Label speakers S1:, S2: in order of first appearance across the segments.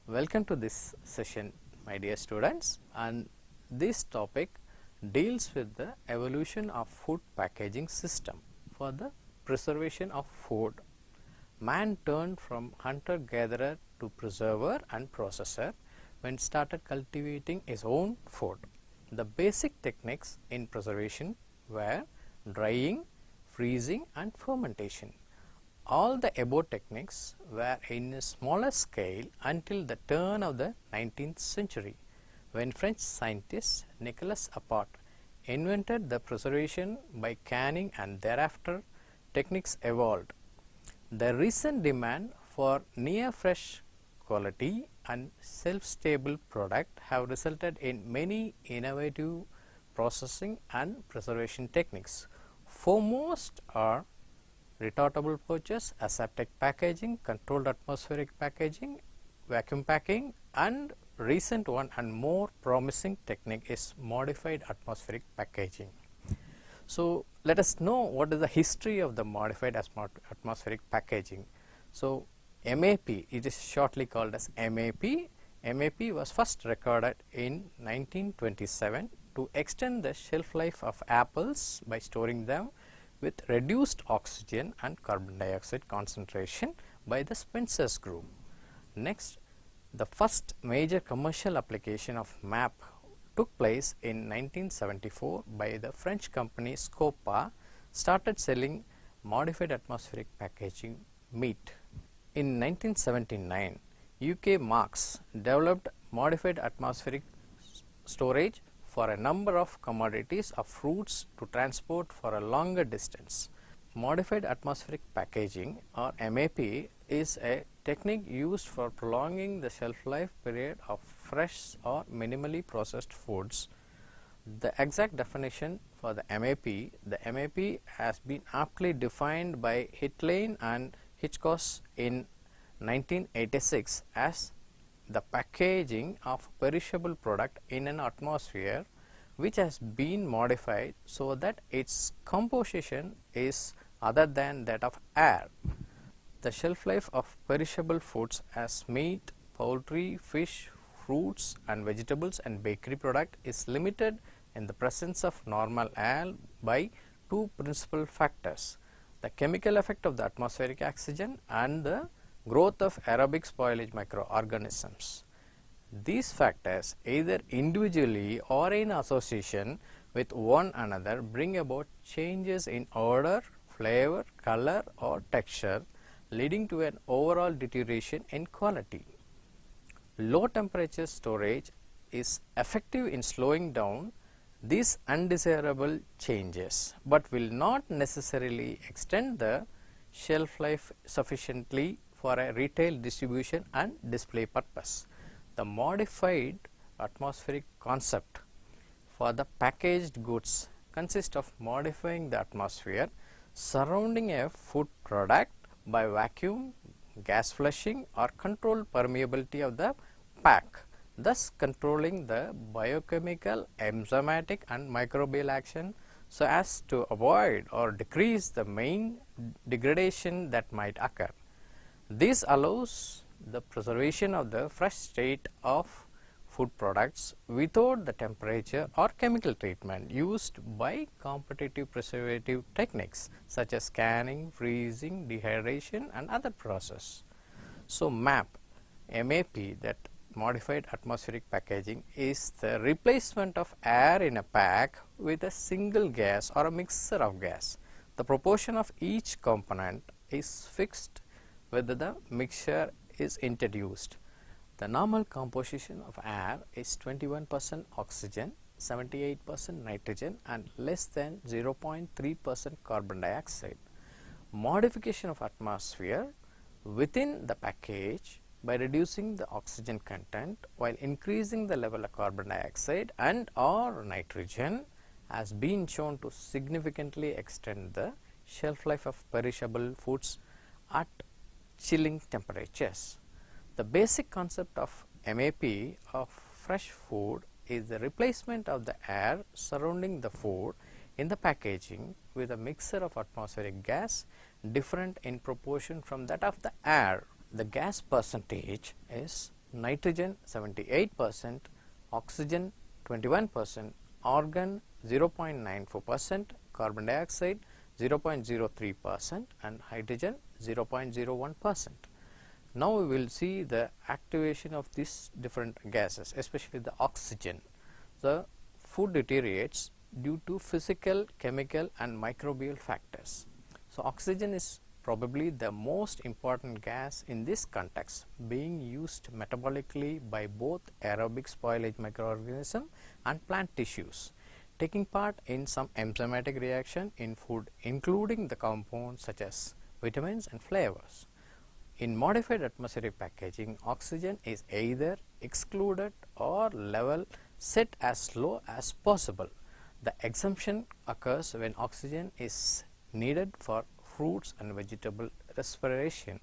S1: Welcome to this session, my dear students, and this topic deals with the evolution of food packaging system for the preservation of food. Man turned from hunter-gatherer to preserver and processor when started cultivating his own food. The basic techniques in preservation were drying, freezing and fermentation. All the above techniques were in a smaller scale until the turn of the 19th century, when French scientist Nicolas Appert invented the preservation by canning, and thereafter techniques evolved. The recent demand for near fresh quality and self-stable product have resulted in many innovative processing and preservation techniques. Foremost are retortable pouches, aseptic packaging, controlled atmospheric packaging, vacuum packing, and recent one and more promising technique is modified atmospheric packaging. So let us know what is the history of the modified atmospheric packaging. So MAP, it is shortly called as MAP. MAP was first recorded in 1927 to extend the shelf life of apples by storing them with reduced oxygen and carbon dioxide concentration by the Spencer's group. Next, the first major commercial application of MAP took place in 1974 by the French company Scopa, started selling modified atmospheric packaging meat. In 1979, UK Marks developed modified atmospheric storage for a number of commodities of fruits to transport for a longer distance. Modified atmospheric packaging, or MAP, is a technique used for prolonging the shelf life period of fresh or minimally processed foods. The exact definition for the MAP has been aptly defined by Hitlane and Hitchcock in 1986 as the packaging of perishable product in an atmosphere which has been modified so that its composition is other than that of air. The shelf life of perishable foods as meat, poultry, fish, fruits and vegetables and bakery product is limited in the presence of normal air by two principal factors: the chemical effect of the atmospheric oxygen and the growth of aerobic spoilage microorganisms. These factors, either individually or in association with one another, bring about changes in odor, flavor, color or texture, leading to an overall deterioration in quality. Low temperature storage is effective in slowing down these undesirable changes, but will not necessarily extend the shelf life sufficiently for a retail distribution and display purpose. The modified atmospheric concept for the packaged goods consists of modifying the atmosphere surrounding a food product by vacuum, gas flushing or controlled permeability of the pack, thus controlling the biochemical, enzymatic and microbial action so as to avoid or decrease the main degradation that might occur. This allows the preservation of the fresh state of food products without the temperature or chemical treatment used by competitive preservative techniques such as canning, freezing, dehydration and other processes. So MAP, that modified atmospheric packaging, is the replacement of air in a pack with a single gas or a mixture of gas. The proportion of each component is fixed whether the mixture is introduced. The normal composition of air is 21% oxygen, 78% nitrogen and less than 0.3% carbon dioxide. Modification of atmosphere within the package by reducing the oxygen content while increasing the level of carbon dioxide and or nitrogen has been shown to significantly extend the shelf life of perishable foods at chilling temperatures. The basic concept of MAP of fresh food is the replacement of the air surrounding the food in the packaging with a mixture of atmospheric gas different in proportion from that of the air. The gas percentage is nitrogen 78%, oxygen 21%, argon 0.94%, carbon dioxide 0.03% and hydrogen 0.01%. Now we will see the activation of these different gases, especially the oxygen. The food deteriorates due to physical, chemical and microbial factors. So oxygen is probably the most important gas in this context, being used metabolically by both aerobic spoilage microorganisms and plant tissues, taking part in some enzymatic reaction in food, including the compounds such as vitamins and flavors. In modified atmospheric packaging, oxygen is either excluded or level set as low as possible. The exemption occurs when oxygen is needed for fruits and vegetable respiration.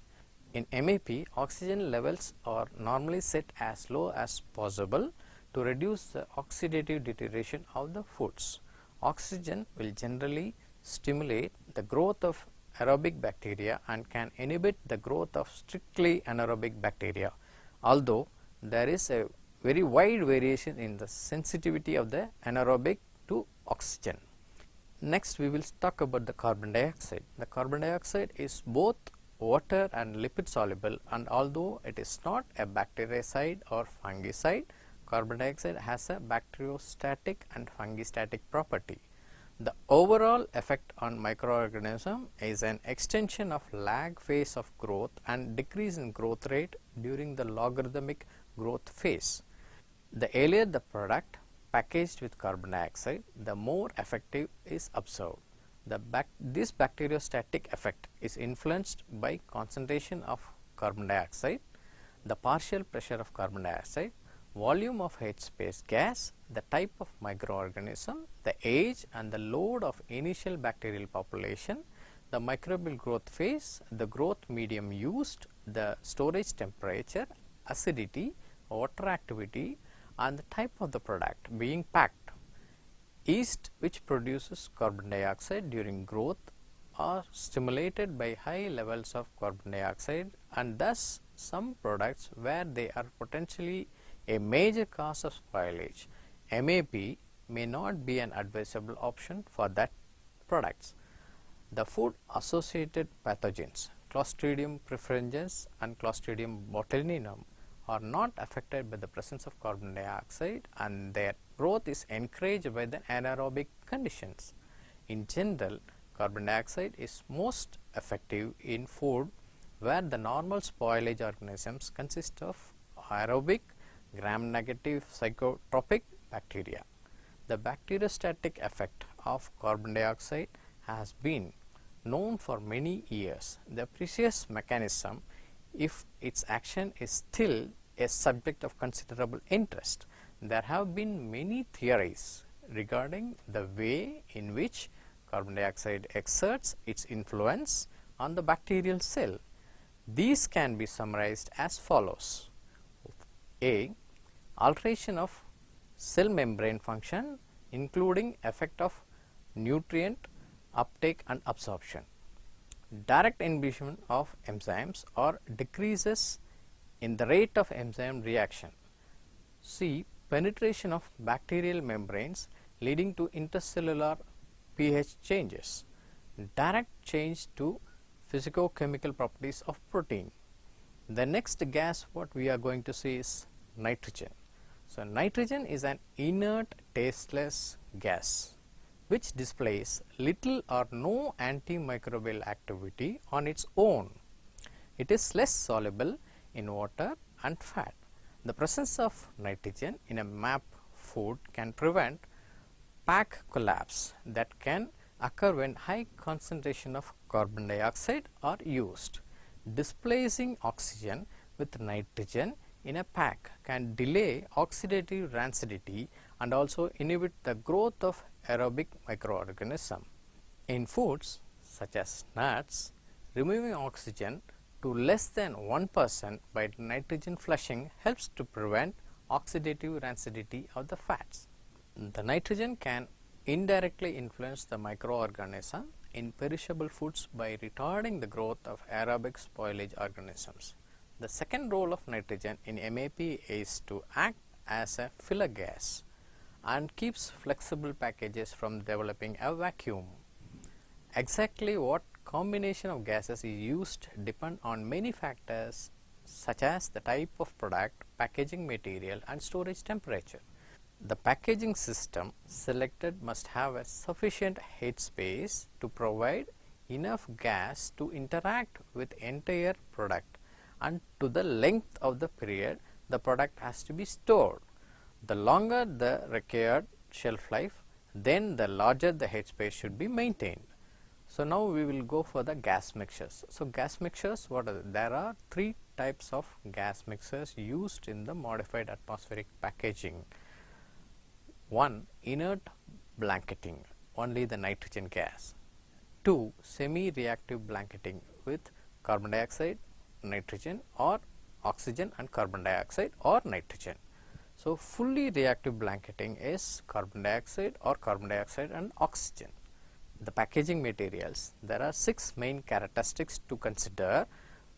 S1: In MAP, oxygen levels are normally set as low as possible to reduce the oxidative deterioration of the foods. Oxygen will generally stimulate the growth of aerobic bacteria and can inhibit the growth of strictly anaerobic bacteria, although there is a very wide variation in the sensitivity of the anaerobic to oxygen. Next we will talk about the carbon dioxide. The carbon dioxide is both water and lipid soluble, and although it is not a bactericide or fungicide, carbon dioxide has a bacteriostatic and fungistatic property. The overall effect on microorganism is an extension of lag phase of growth and decrease in growth rate during the logarithmic growth phase. The earlier the product packaged with carbon dioxide, the more effective is observed. This bacteriostatic effect is influenced by concentration of carbon dioxide, the partial pressure of carbon dioxide, volume of headspace gas, the type of microorganism, the age and the load of initial bacterial population, the microbial growth phase, the growth medium used, the storage temperature, acidity, water activity and the type of the product being packed. Yeast, which produces carbon dioxide during growth, are stimulated by high levels of carbon dioxide, and thus some products where they are potentially a major cause of spoilage, MAP may not be an advisable option for that products. The food associated pathogens Clostridium perfringens and Clostridium botulinum are not affected by the presence of carbon dioxide, and their growth is encouraged by the anaerobic conditions. In general, carbon dioxide is most effective in food where the normal spoilage organisms consist of aerobic, gram-negative psychotropic bacteria. The bacteriostatic effect of carbon dioxide has been known for many years. The precise mechanism, if its action is still a subject of considerable interest, there have been many theories regarding the way in which carbon dioxide exerts its influence on the bacterial cell. These can be summarized as follows. A. Alteration of cell membrane function, including effect of nutrient uptake and absorption. Direct inhibition of enzymes or decreases in the rate of enzyme reaction. C. Penetration of bacterial membranes leading to intercellular pH changes. Direct change to physicochemical properties of protein. The next gas what we are going to see is nitrogen. So nitrogen is an inert tasteless gas which displays little or no antimicrobial activity on its own. It is less soluble in water and fat. The presence of nitrogen in a MAP food can prevent pack collapse that can occur when high concentration of carbon dioxide are used. Displacing oxygen with nitrogen in a pack can delay oxidative rancidity and also inhibit the growth of aerobic microorganism. In foods such as nuts, removing oxygen to less than 1% by nitrogen flushing helps to prevent oxidative rancidity of the fats. The nitrogen can indirectly influence the microorganism in perishable foods by retarding the growth of aerobic spoilage organisms. The second role of nitrogen in MAP is to act as a filler gas and keeps flexible packages from developing a vacuum. Exactly what combination of gases is used depend on many factors such as the type of product, packaging material and storage temperature. The packaging system selected must have a sufficient headspace to provide enough gas to interact with entire product and to the length of the period the product has to be stored. The longer the required shelf life, then the larger the headspace should be maintained. So now we will go for the gas mixtures. So gas mixtures, what are they? There are three types of gas mixers used in the modified atmospheric packaging. One, inert blanketing, only the nitrogen gas. Two, semi-reactive blanketing with carbon dioxide, nitrogen or oxygen and carbon dioxide or nitrogen. So fully reactive blanketing is carbon dioxide or carbon dioxide and oxygen. The packaging materials, there are 6 main characteristics to consider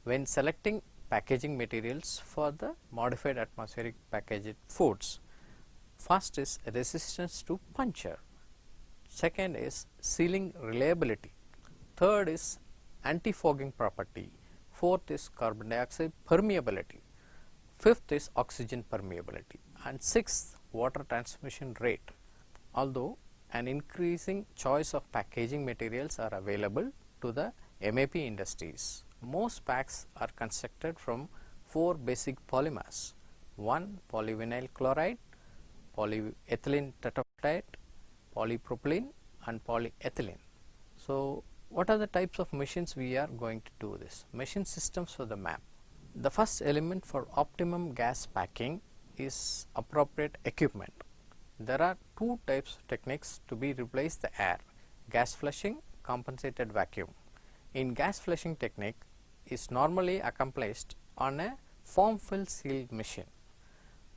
S1: when selecting packaging materials for the modified atmospheric packaged foods. First is resistance to puncture. Second is sealing reliability. Third is anti-fogging property. Fourth is carbon dioxide permeability. Fifth is oxygen permeability. And sixth, water transmission rate. Although an increasing choice of packaging materials are available to the MAP industries, most packs are constructed from 4 basic polymers. 1, polyvinyl chloride, polyethylene tetraphthalate, polypropylene and polyethylene. So what are the types of machines we are going to do this? Machine systems for the MAP. The first element for optimum gas packing is appropriate equipment. There are 2 types of techniques to be replace the air: gas flushing, compensated vacuum. In gas flushing technique is normally accomplished on a form fill sealed machine.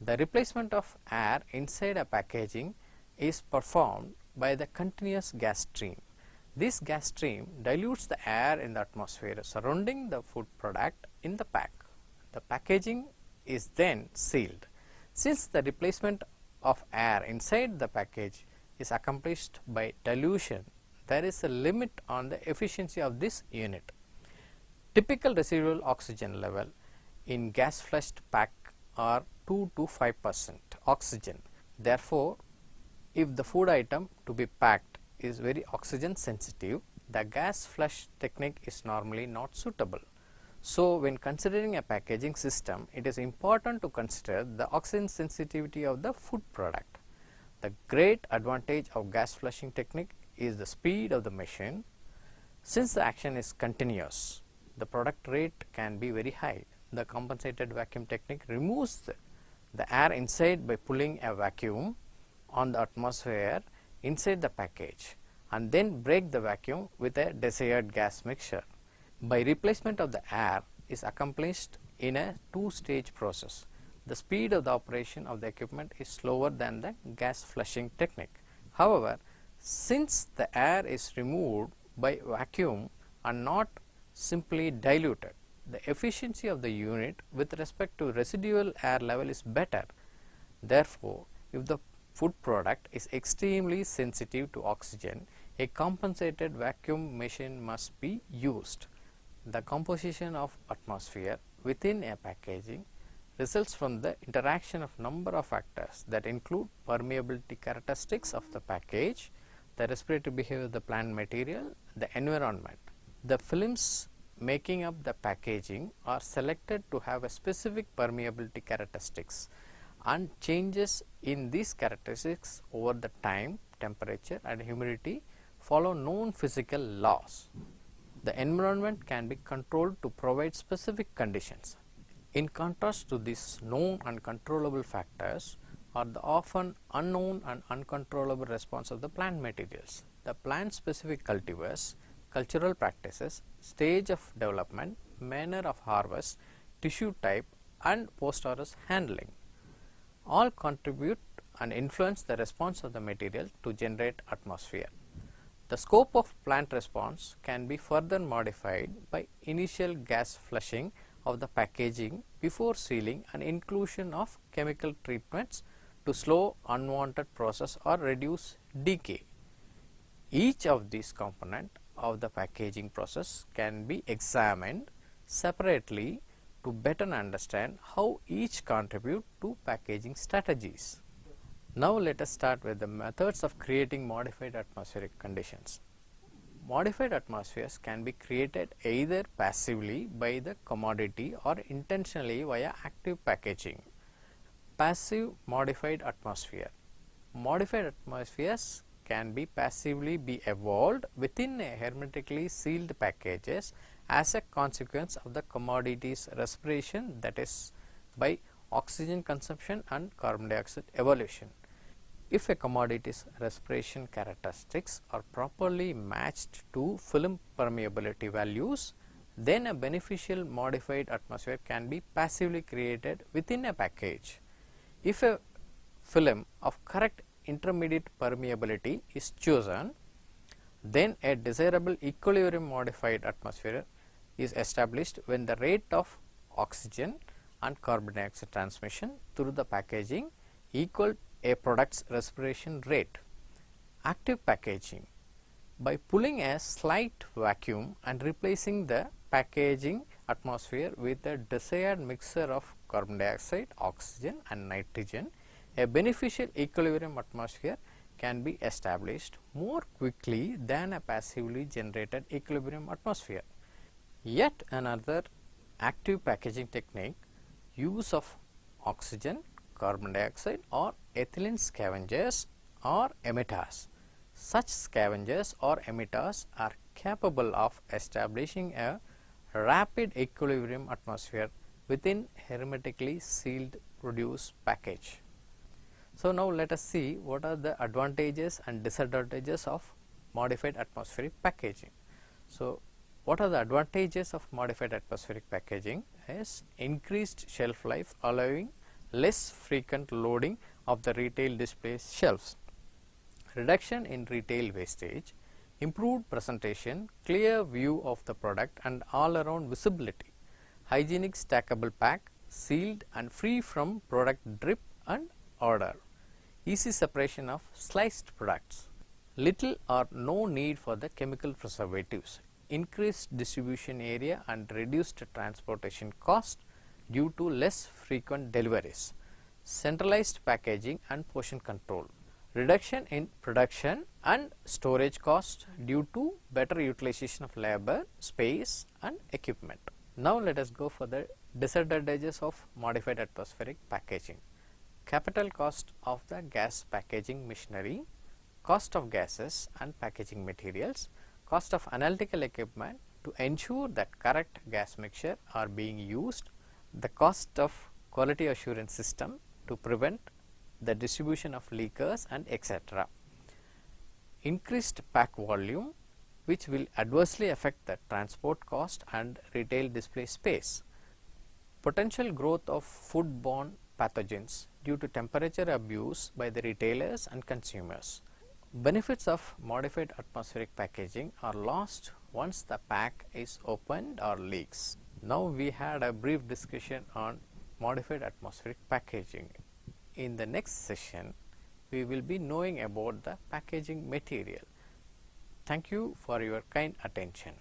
S1: The replacement of air inside a packaging is performed by the continuous gas stream. This gas stream dilutes the air in the atmosphere surrounding the food product in the pack. The packaging is then sealed. Since the replacement of air inside the package is accomplished by dilution, there is a limit on the efficiency of this unit. Typical residual oxygen level in gas flushed pack are 2 to 5% oxygen. Therefore, if the food item to be packed is very oxygen sensitive, the gas flush technique is normally not suitable. So when considering a packaging system, it is important to consider the oxygen sensitivity of the food product. The great advantage of gas flushing technique is the speed of the machine. Since the action is continuous, the product rate can be very high. The compensated vacuum technique removes the air inside by pulling a vacuum on the atmosphere inside the package and then break the vacuum with a desired gas mixture. By replacement of the air is accomplished in a 2-stage process. The speed of the operation of the equipment is slower than the gas flushing technique. However, since the air is removed by vacuum and not simply diluted, the efficiency of the unit with respect to residual air level is better. Therefore, if the food product is extremely sensitive to oxygen, a compensated vacuum machine must be used. The composition of atmosphere within a packaging results from the interaction of number of factors that include permeability characteristics of the package, the respiratory behavior of the plant material, the environment. The films making up the packaging are selected to have a specific permeability characteristics, and changes in these characteristics over the time, temperature and humidity follow known physical laws. The environment can be controlled to provide specific conditions. In contrast to these known and controllable factors are the often unknown and uncontrollable response of the plant materials. The plant specific cultivars, cultural practices, stage of development, manner of harvest, tissue type and post-harvest handling all contribute and influence the response of the material to generate atmosphere. The scope of plant response can be further modified by initial gas flushing of the packaging before sealing and inclusion of chemical treatments to slow unwanted process or reduce decay. Each of these components of the packaging process can be examined separately to better understand how each contribute to packaging strategies. Now let us start with the methods of creating modified atmospheric conditions. Modified atmospheres can be created either passively by the commodity or intentionally via active packaging. Passive modified atmosphere. Modified atmospheres can be passively evolved within a hermetically sealed packages as a consequence of the commodity's respiration, that is by oxygen consumption and carbon dioxide evolution. If a commodity's respiration characteristics are properly matched to film permeability values, then a beneficial modified atmosphere can be passively created within a package. If a film of correct intermediate permeability is chosen, then a desirable equilibrium modified atmosphere is established when the rate of oxygen and carbon dioxide transmission through the packaging equal a product's respiration rate. Active packaging. By pulling a slight vacuum and replacing the packaging atmosphere with a desired mixture of carbon dioxide, oxygen and nitrogen, a beneficial equilibrium atmosphere can be established more quickly than a passively generated equilibrium atmosphere. Yet another active packaging technique, use of oxygen, carbon dioxide or ethylene scavengers or emitters. Such scavengers or emitters are capable of establishing a rapid equilibrium atmosphere within hermetically sealed produce package. So now let us see what are the advantages and disadvantages of modified atmospheric packaging. So what are the advantages of modified atmospheric packaging is increased shelf life, allowing less frequent loading of the retail display shelves, reduction in retail wastage, improved presentation, clear view of the product and all around visibility, hygienic stackable pack, sealed and free from product drip and odor, easy separation of sliced products, little or no need for the chemical preservatives, increased distribution area and reduced transportation cost due to less frequent deliveries, centralized packaging and portion control, reduction in production and storage cost due to better utilization of labor, space and equipment. Now let us go for the disadvantages of modified atmospheric packaging. Capital cost of the gas packaging machinery, cost of gases and packaging materials, cost of analytical equipment to ensure that correct gas mixture are being used, the cost of quality assurance system to prevent the distribution of leakers and etc. Increased pack volume, which will adversely affect the transport cost and retail display space. Potential growth of foodborne pathogens due to temperature abuse by the retailers and consumers. Benefits of modified atmospheric packaging are lost once the pack is opened or leaks. Now we had a brief discussion on modified atmospheric packaging. In the next session, we will be knowing about the packaging material. Thank you for your kind attention.